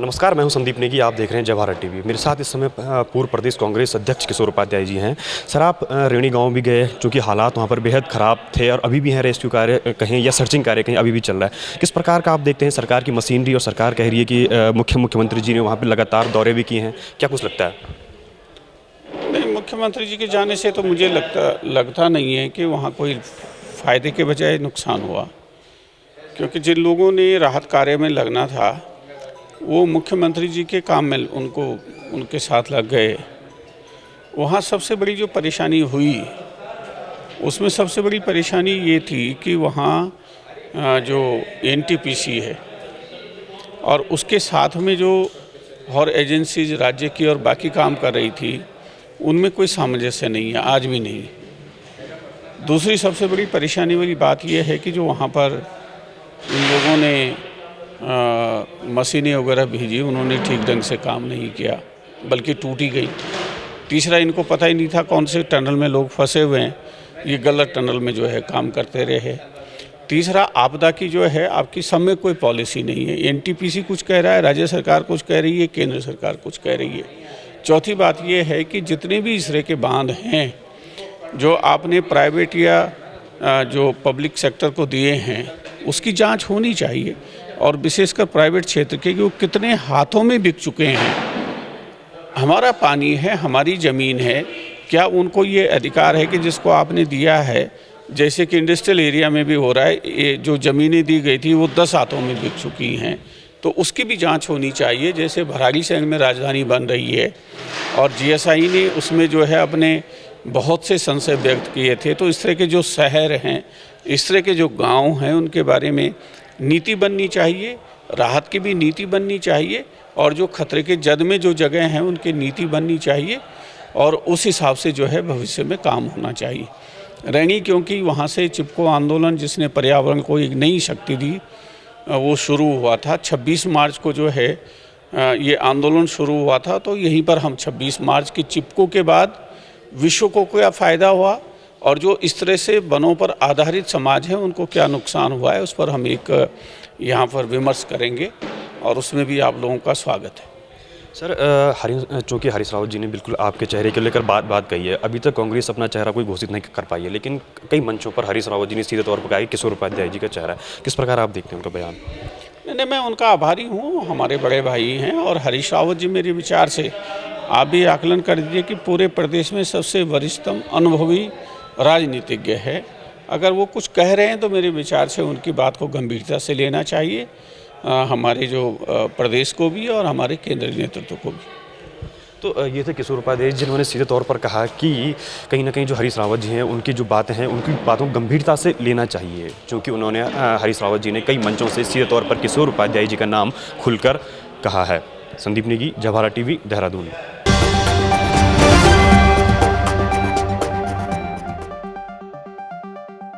नमस्कार, मैं हूं संदीप नेगी। आप देख रहे हैं जय भारत टीवी। मेरे साथ इस समय पूर्व प्रदेश कांग्रेस अध्यक्ष किशोर उपाध्याय जी हैं। सर, आप रेणी गांव भी गए, चूँकि हालात वहां पर बेहद ख़राब थे और अभी भी हैं। रेस्क्यू कार्य कहें या सर्चिंग कार्य कहें, अभी भी चल रहा है। किस प्रकार का आप देखते हैं सरकार की मशीनरी, और सरकार कह रही है कि मुख्यमंत्री जी ने वहाँ पर लगातार दौरे भी किए हैं, क्या कुछ लगता है? नहीं, मुख्यमंत्री जी के जाने से तो मुझे लगता नहीं है कि वहाँ कोई फ़ायदे के बजाय नुकसान हुआ, क्योंकि जिन लोगों ने राहत कार्य में लगना था वो मुख्यमंत्री जी के काम में उनके साथ लग गए। वहाँ सबसे बड़ी जो परेशानी हुई, उसमें सबसे बड़ी परेशानी ये थी कि वहाँ जो एनटीपीसी है और उसके साथ में जो और एजेंसीज राज्य की और बाकी काम कर रही थी, उनमें कोई सामंजस्य नहीं है, आज भी नहीं। दूसरी सबसे बड़ी परेशानी वाली बात यह है कि जो वहाँ पर इन लोगों ने मशीनें वगैरह भेजी, उन्होंने ठीक ढंग से काम नहीं किया, बल्कि टूटी गई। तीसरा, इनको पता ही नहीं था कौन से टनल में लोग फंसे हुए हैं, ये गलत टनल में जो है काम करते रहे। तीसरा, आपदा की जो है आपकी सब में कोई पॉलिसी नहीं है। एनटीपीसी कुछ कह रहा है, राज्य सरकार कुछ कह रही है, केंद्र सरकार कुछ कह रही है। चौथी बात ये है कि जितने भी इस तरह के बांध हैं जो आपने प्राइवेट या जो पब्लिक सेक्टर को दिए हैं, उसकी जांच होनी चाहिए, और विशेषकर प्राइवेट क्षेत्र के कि वो कितने हाथों में बिक चुके हैं। हमारा पानी है, हमारी ज़मीन है, क्या उनको ये अधिकार है कि जिसको आपने दिया है, जैसे कि इंडस्ट्रियल एरिया में भी हो रहा है, ये जो ज़मीनें दी गई थी वो 10 हाथों में बिक चुकी हैं, तो उसकी भी जांच होनी चाहिए। जैसे भराड़ीसैंण में राजधानी बन रही है और जीएसआई ने उसमें जो है अपने बहुत से संशय व्यक्त किए थे, तो इस तरह के जो शहर हैं, इस तरह के जो गांव हैं, उनके बारे में नीति बननी चाहिए, राहत की भी नीति बननी चाहिए, और जो खतरे के जद में जो जगह हैं उनकी नीति बननी चाहिए, और उस हिसाब से जो है भविष्य में काम होना चाहिए। रैणी, क्योंकि वहाँ से चिपको आंदोलन जिसने पर्यावरण को एक नई शक्ति दी, वो शुरू हुआ था 26 मार्च को जो है ये आंदोलन शुरू हुआ था। तो यहीं पर हम 26 मार्च की चिपको के बाद विश्व को क्या फ़ायदा हुआ, और जो इस तरह से वनों पर आधारित समाज है उनको क्या नुकसान हुआ है, उस पर हम एक यहाँ पर विमर्श करेंगे, और उसमें भी आप लोगों का स्वागत है। सर, चूँकि हरीश रावत जी ने बिल्कुल आपके चेहरे को लेकर बात कही है। अभी तक कांग्रेस अपना चेहरा कोई घोषित नहीं कर पाई है, लेकिन कई मंचों पर हरीश रावत जी ने सीधे तौर पर कहा कि किशोर उपाध्याय जी का चेहरा है। किस प्रकार आप देखते हैं उनका बयान? नहीं, मैं उनका आभारी हूँ, हमारे बड़े भाई हैं, और हरीश रावत जी मेरे विचार से आप भी आकलन कर दीजिए कि पूरे प्रदेश में सबसे वरिष्ठतम अनुभवी राजनीतिज्ञ है। अगर वो कुछ कह रहे हैं तो मेरे विचार से उनकी बात को गंभीरता से लेना चाहिए, हमारे जो प्रदेश को भी और हमारे केंद्रीय नेतृत्व को भी। तो ये थे किशोर उपाध्याय, जिन्होंने सीधे तौर पर कहा कि कहीं ना कहीं जो हरीश रावत जी हैं उनकी जो बातें हैं उनकी बातों को गंभीरता से लेना चाहिए, क्योंकि उन्होंने हरीश रावत जी ने कई मंचों से सीधे तौर पर किशोर उपाध्याय जी का नाम खुलकर कहा है। संदीप नेगी, जय भारत टीवी, देहरादून।